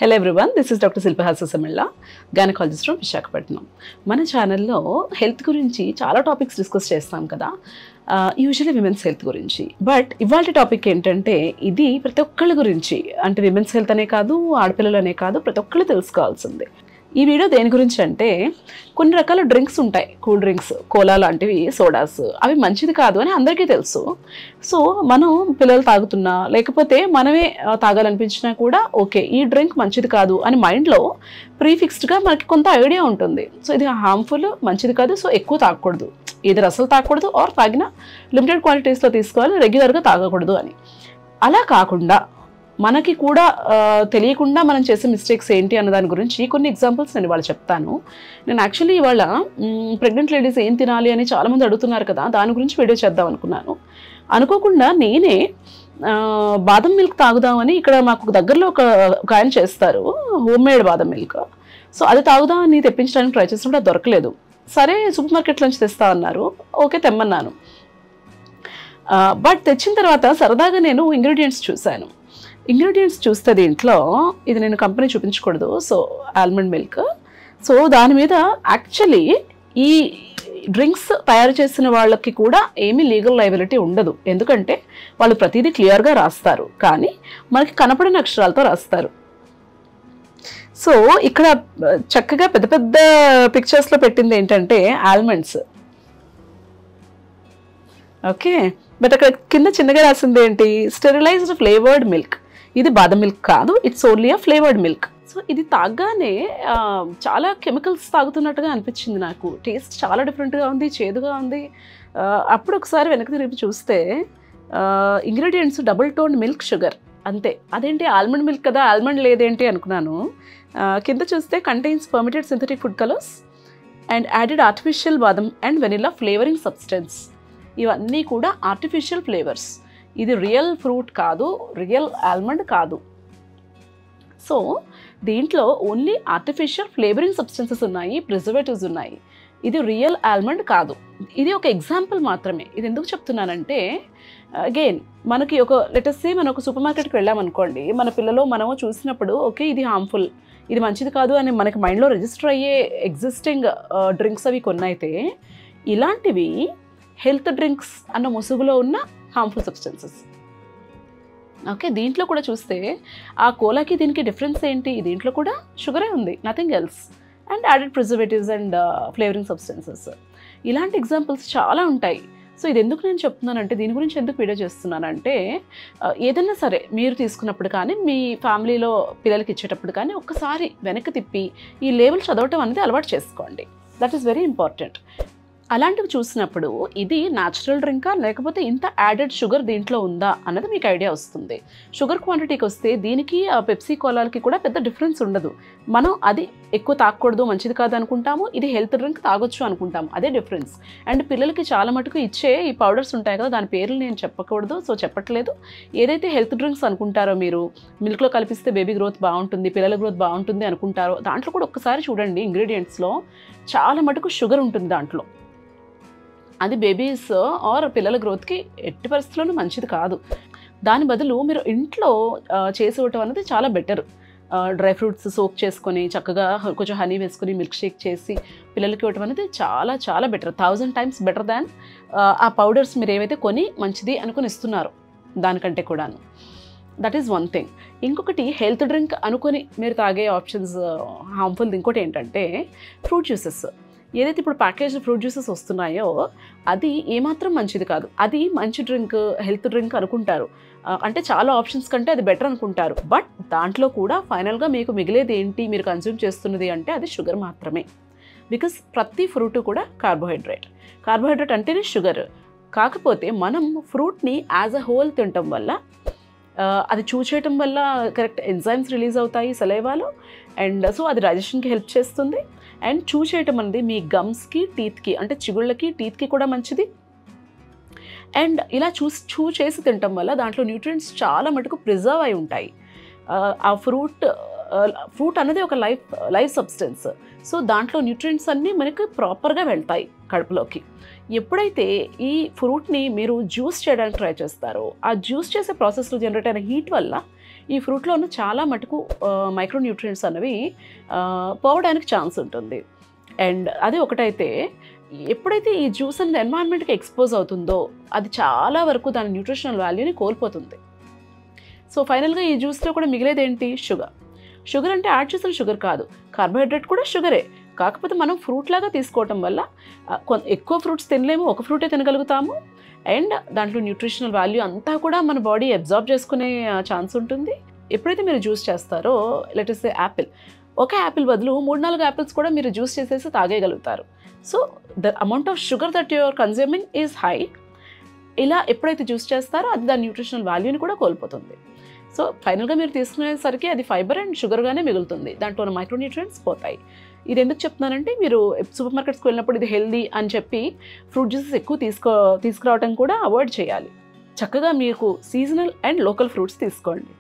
Hello everyone, this is Dr. Silpa Hasasamilla, gynecologist from Visakhapatnam. మన ఛానల్లో health గురించి చాలా టాపిక్స్ డిస్కస్ చేస్తాం కదా, యూజువల్లీ విమెన్స్ హెల్త్ గురించి. బట్ ఇవాళ టాపిక్ ఏంటంటే ఇది ప్రతి ఒక్కళ్ళ గురించి, అంటే విమెన్స్ హెల్త్ అనే కాదు, ఆడపిల్లలు అనే కాదు, ప్రతి ఒక్కళ్ళు తెలుసుకోవాల్సింది. ఈ వీడియో దేని గురించి అంటే కొన్ని రకాల డ్రింక్స్ ఉంటాయి, కూల్ డ్రింక్స్, కోలా లాంటివి, సోడాస్, అవి మంచిది కాదు అని అందరికీ తెలుసు. సో మనం పిల్లలు తాగుతున్నా లేకపోతే మనమే తాగాలనిపించినా కూడా ఓకే ఈ డ్రింక్ మంచిది కాదు అని మైండ్లో ప్రీఫిక్స్డ్గా మనకి కొంత ఐడియా ఉంటుంది. సో ఇది హార్మ్ఫుల్, మంచిది కాదు, సో ఎక్కువ తాగకూడదు, ఏదో అసలు తాగకూడదు ఆర్ తాగినా లిమిటెడ్ క్వాంటిటీస్లో తీసుకోవాలి, రెగ్యులర్గా తాగకూడదు అని. అలా కాకుండా మనకి కూడా తెలియకుండా మనం చేసే మిస్టేక్స్ ఏంటి అన్న దాని గురించి కొన్ని ఎగ్జాంపుల్స్ నేను ఇవాళ చెప్తాను. నేను యాక్చువల్లీ ఇవాళ ప్రెగ్నెంట్ లేడీస్ ఏం తినాలి అని చాలామంది అడుగుతున్నారు కదా, దాని గురించి వీడియో చేద్దాం అనుకున్నాను. అనుకోకుండా నేనే బాదం మిల్క్ తాగుదామని, ఇక్కడ మాకు దగ్గరలో ఒక ఆయన చేస్తారు హోమ్ మేడ్ బాదం మిల్క్. సో అది తాగుదామని తెప్పించడానికి ట్రై చేసినప్పుడు అది దొరకలేదు. సరే సూపర్ మార్కెట్ నుంచి తెస్తా అన్నారు, ఓకే తెమ్మన్నాను. బట్ తెచ్చిన తర్వాత సరదాగా నేను ఇంగ్రీడియంట్స్ చూశాను. ఇంగ్రీడియంట్స్ చూస్తే దీంట్లో, ఇది నేను కంపెనీ చూపించకూడదు, సో ఆల్మండ్ మిల్క్. సో దాని మీద యాక్చువల్లీ ఈ డ్రింక్స్ తయారు చేసిన వాళ్ళకి కూడా ఏమీ లీగల్ లయబిలిటీ ఉండదు, ఎందుకంటే వాళ్ళు ప్రతిదీ క్లియర్గా రాస్తారు, కానీ మనకి కనపడిన అక్షరాలతో రాస్తారు. సో ఇక్కడ చక్కగా పెద్ద పెద్ద పిక్చర్స్లో పెట్టింది ఏంటంటే ఆల్మండ్స్, ఓకే. బట్ అక్కడ కింద చిన్నగా రాసింది ఏంటి, స్టెరిలైజ్డ్ ఫ్లేవర్డ్ మిల్క్. ఇది బాదం మిల్క్ కాదు, it's only a flavoured milk. So ఇది తాగ్గానే చాలా కెమికల్స్ తాగుతున్నట్టుగా అనిపించింది నాకు. టేస్ట్ చాలా డిఫరెంట్గా ఉంది, చేదుగా ఉంది. అప్పుడు ఒకసారి వెనక్కి తిరిగి చూస్తే ingredients double tone milk, sugar, అంతే. అదేంటి ఆల్మండ్ మిల్క్ కదా, ఆల్మండ్ లేదేంటి అనుకున్నాను. కింద చూస్తే contains permitted synthetic food colours and added artificial బాదం అండ్ వెనిలా ఫ్లేవరింగ్ సబ్స్టెన్స్. ఇవన్నీ కూడా ఆర్టిఫిషియల్ ఫ్లేవర్స్. ఇది రియల్ ఫ్రూట్ కాదు, రియల్ ఆల్మండ్ కాదు. సో దీంట్లో ఓన్లీ ఆర్టిఫిషియల్ ఫ్లేవరింగ్ సబ్స్టెన్సెస్ ఉన్నాయి, ప్రిజర్వేటివ్స్ ఉన్నాయి. ఇది రియల్ ఆల్మండ్ కాదు. ఇది ఒక ఎగ్జాంపుల్ మాత్రమే. ఇది ఎందుకు చెప్తున్నానంటే, అగైన్ మనకి ఒక లెటస్ సే మనం ఒక సూపర్ మార్కెట్కి వెళ్ళామనుకోండి, మన పిల్లలు మనము చూసినప్పుడు ఓకే ఇది హార్మ్ఫుల్, ఇది మంచిది కాదు అని మనకి మైండ్లో రిజిస్టర్ అయ్యే ఎగ్జిస్టింగ్ డ్రింక్స్ అవి కొన్ని అయితే, ఇలాంటివి హెల్త్ డ్రింక్స్ అన్న ముసుగులో ఉన్న హార్మ్ఫుల్ సబ్స్టెన్సెస్. ఓకే, దీంట్లో కూడా చూస్తే ఆ కోలాకి దీనికి డిఫరెన్స్ ఏంటి, దీంట్లో కూడా షుగరే ఉంది, nothing else, and added preservatives and flavouring substances. ఇలాంటి ఎగ్జాంపుల్స్ చాలా ఉంటాయి. సో ఇది ఎందుకు నేను చెప్తున్నానంటే, దీని గురించి ఎందుకు వీడియో చేస్తున్నానంటే, ఏదైనా సరే మీరు తీసుకున్నప్పుడు కానీ, మీ ఫ్యామిలీలో పిల్లలకి ఇచ్చేటప్పుడు కానీ ఒక్కసారి వెనక్కి తిప్పి ఈ లేబుల్ చదవటం అనేది అలవాటు చేసుకోండి. That is very important. అలాంటివి చూసినప్పుడు ఇది న్యాచురల్ డ్రింకా లేకపోతే ఇంత యాడెడ్ షుగర్ దీంట్లో ఉందా అన్నది మీకు ఐడియా వస్తుంది. షుగర్ క్వాంటిటీకి వస్తే దీనికి పెప్సీ కోలాలకి కూడా పెద్ద డిఫరెన్స్ ఉండదు. మనం అది ఎక్కువ తాగకూడదు, మంచిది కాదు అనుకుంటాము, ఇది హెల్త్ డ్రింక్ తాగొచ్చు అనుకుంటాము, అదే డిఫరెన్స్. అండ్ పిల్లలకి చాలా మటుకు ఇచ్చే ఈ పౌడర్స్ ఉంటాయి కదా, దాని పేర్లు నేను చెప్పకూడదు, సో చెప్పట్లేదు. ఏదైతే హెల్త్ డ్రింక్స్ అనుకుంటారో మీరు, మిల్క్లో కలిపిస్తే బేబీ గ్రోత్ బాగుంటుంది, పిల్లల గ్రోత్ బాగుంటుంది అనుకుంటారో, దాంట్లో కూడా ఒక్కసారి చూడండి ఇంగ్రీడియంట్స్లో చాలా మటుకు షుగర్ ఉంటుంది దాంట్లో. అది బేబీస్ ఆర్ పిల్లల గ్రోత్కి ఎట్టి పరిస్థితుల్లోనూ మంచిది కాదు. దాని బదులు మీరు ఇంట్లో చేసి ఇవ్వటం అనేది చాలా బెటర్. డ్రై ఫ్రూట్స్ సోక్ చేసుకొని చక్కగా కొంచెం హనీ వేసుకొని మిల్క్ షేక్ చేసి పిల్లలకి ఇవ్వటం అనేది చాలా చాలా బెటర్, 1000 times బెటర్ దాన్ ఆ పౌడర్స్ మీరు ఏవైతే కొని మంచిది అనుకుని ఇస్తున్నారు దానికంటే కూడాను. That is one thing. ఇంకొకటి హెల్త్ డ్రింక్ అనుకొని మీరు తాగే ఆప్షన్స్ హార్మ్ఫుల్. ఇంకోటి ఏంటంటే ఫ్రూట్ జ్యూసెస్. ఏదైతే ఇప్పుడు ప్యాకేజ్ ఫ్రూట్ జ్యూసెస్ వస్తున్నాయో అది ఏమాత్రం మంచిది కాదు. అది మంచి డ్రింక్, హెల్త్ డ్రింక్ అనుకుంటారు, అంటే చాలా ఆప్షన్స్ కంటే అది బెటర్ అనుకుంటారు. బట్ దాంట్లో కూడా ఫైనల్గా మీకు మిగిలేది ఏంటి, మీరు కన్జ్యూమ్ చేస్తున్నది అంటే అది షుగర్ మాత్రమే. బికాస్ ప్రతి ఫ్రూట్ కూడా కార్బోహైడ్రేట్, కార్బోహైడ్రేట్ అంటేనే షుగర్. కాకపోతే మనం ఫ్రూట్ని యాజ్ అ హోల్ తినటం వల్ల, అది చూచేయటం వల్ల కరెక్ట్ ఎంజైమ్స్ రిలీజ్ అవుతాయి సలైవాలో, అండ్ సో అది డైజెషన్కి హెల్ప్ చేస్తుంది. అండ్ చూ చేయటం అనేది మీ గమ్స్కి, టీత్కి, అంటే చిగుళ్ళకి, టీత్కి కూడా మంచిది. అండ్ ఇలా చూ చేసి తినటం వల్ల దాంట్లో న్యూట్రియంట్స్ చాలా మటుకు ప్రిజర్వ్ అయి ఉంటాయి. ఆ ఫ్రూట్ అనేది ఒక లైఫ్ సబ్స్టెన్స్. సో దాంట్లో న్యూట్రియంట్స్ అన్నీ మనకి ప్రాపర్గా వెళ్తాయి కడుపులోకి. ఎప్పుడైతే ఈ ఫ్రూట్ని మీరు జ్యూస్ చేయడానికి ట్రై చేస్తారో, ఆ జ్యూస్ చేసే ప్రాసెస్లో జనరేట్ అయిన హీట్ వల్ల ఈ ఫ్రూట్లో ఉన్న చాలా మటుకు మైక్రోన్యూట్రియంట్స్ అనేవి పోవడానికి ఛాన్స్ ఉంటుంది. అండ్ అది ఒకటైతే ఎప్పుడైతే ఈ జ్యూస్ అనేది ఎన్వైరన్మెంట్కి ఎక్స్పోజ్ అవుతుందో అది చాలా వరకు దాని న్యూట్రిషనల్ వాల్యూని కోల్పోతుంది. సో ఫైనల్గా ఈ జ్యూస్లో కూడా మిగిలేది ఏంటి? షుగర్. షుగర్ అంటే యాడ్ చేసిన షుగర్ కాదు, కార్బోహైడ్రేట్ కూడా షుగరే. కాకపోతే మనం ఫ్రూట్ లాగా తీసుకోవటం వల్ల ఎక్కువ ఫ్రూట్స్ తినలేము, ఒక ఫ్రూటే తినగలుగుతాము. అండ్ దాంట్లో న్యూట్రిషనల్ వాల్యూ అంతా కూడా మన బాడీ అబ్జార్బ్ చేసుకునే ఛాన్స్ ఉంటుంది. ఎప్పుడైతే మీరు జ్యూస్ చేస్తారో, లెట్ us say యాపిల్, ఒక యాపిల్ బదులు 3-4 యాపిల్స్ కూడా మీరు జ్యూస్ చేసేసి తాగేయగలుగుతారు. So the amount of sugar that your consuming is high. ఇలా ఎప్పుడైతే జ్యూస్ చేస్తారో అది దాని న్యూట్రిషనల్ వాల్యూని కూడా కోల్పోతుంది. సో ఫైనల్గా మీరు తీసుకునేసరికి అది ఫైబర్ అండ్ షుగర్గానే మిగులుతుంది, దాంట్లో ఉన్న మైక్రోన్యూట్రియంట్స్ పోతాయి. ఇది ఎందుకు చెప్తున్నానంటే, మీరు సూపర్ మార్కెట్స్కి వెళ్ళినప్పుడు ఇది హెల్దీ అని చెప్పి ఫ్రూట్ జ్యూసెస్ ఎక్కువ తీసుకురావడం కూడా అవాయిడ్ చేయాలి. చక్కగా మీకు సీజనల్ అండ్ లోకల్ ఫ్రూట్స్ తీసుకోండి.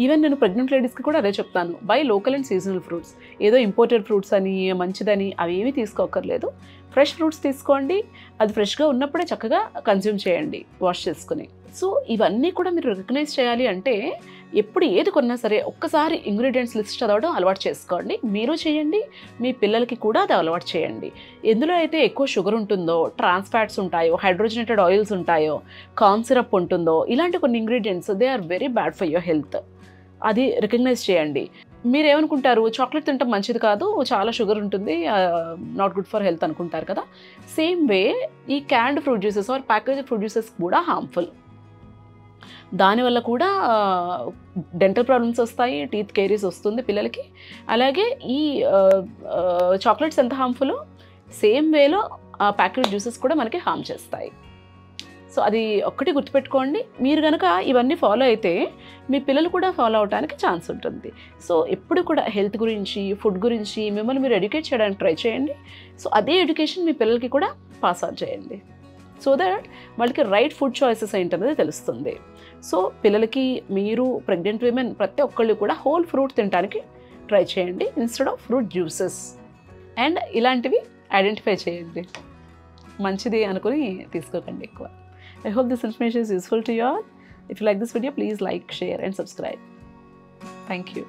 ఈవెన్ నేను ప్రెగ్నెంట్ లేడీస్కి కూడా అదే చెప్తాను, by local and seasonal fruits. ఏదో ఇంపోర్టెడ్ ఫ్రూట్స్ అని మంచిదని అవి ఏమీ తీసుకోకర్లేదు. ఫ్రెష్ ఫ్రూట్స్ తీసుకోండి, అది ఫ్రెష్గా ఉన్నప్పుడే చక్కగా కన్జ్యూమ్ చేయండి వాష్ చేసుకుని. సో ఇవన్నీ కూడా మీరు రికగ్నైజ్ చేయాలి అంటే, ఎప్పుడు ఏది కొన్నా సరే ఒక్కసారి ఇంగ్రీడియంట్స్ లిస్ట్ చదవడం అలవాటు చేసుకోండి. మీరు చేయండి, మీ పిల్లలకి కూడా అది అలవాటు చేయండి. ఎందులో అయితే ఎక్కువ షుగర్ ఉంటుందో, ట్రాన్స్ ఫ్యాట్స్ ఉంటాయో, హైడ్రోజనేటెడ్ ఆయిల్స్ ఉంటాయో, కార్న్ సిరప్ ఉంటుందో, ఇలాంటి కొన్ని ingredients they are very bad for your health. అది రికగ్నైజ్ చేయండి. మీరేమనుకుంటారు, చాక్లెట్ తింటాం మంచిది కాదు, చాలా షుగర్ ఉంటుంది, నాట్ గుడ్ ఫర్ హెల్త్ అనుకుంటారు కదా. సేమ్ వే ఈ canned fruit juices or packaged fruit juices కూడా హార్మ్ఫుల్. దానివల్ల కూడా డెంటల్ ప్రాబ్లమ్స్ వస్తాయి, టీత్ కేరీస్ వస్తుంది పిల్లలకి. అలాగే ఈ చాక్లెట్స్ ఎంత హార్మ్ఫుల్, సేమ్ వేలో ప్యాకేజ్ జ్యూసెస్ కూడా మనకి హార్మ్ చేస్తాయి. సో అది ఒక్కటి గుర్తుపెట్టుకోండి. మీరు కనుక ఇవన్నీ ఫాలో అయితే మీ పిల్లలు కూడా ఫాలో అవడానికి ఛాన్స్ ఉంటుంది. సో ఎప్పుడు కూడా హెల్త్ గురించి, ఫుడ్ గురించి మిమ్మల్ని మీరు ఎడ్యుకేట్ చేయడానికి ట్రై చేయండి. సో అదే ఎడ్యుకేషన్ మీ పిల్లలకి కూడా పాస్ ఆన్ చేయండి, సో దట్ వాళ్ళకి రైట్ ఫుడ్ చాయిసెస్ ఏంటనేది తెలుస్తుంది. సో పిల్లలకి, మీరు ప్రెగ్నెంట్ విమెన్ ప్రతి ఒక్కళ్ళు కూడా హోల్ ఫ్రూట్ తినడానికి ట్రై చేయండి instead of fruit juices. And ఇలాంటివి ఐడెంటిఫై చేయండి, మంచిది అనుకుని తీసుకోకండి ఎక్కువ. I hope this information is useful to you all. If you like this video, please like, share and subscribe. Thank you.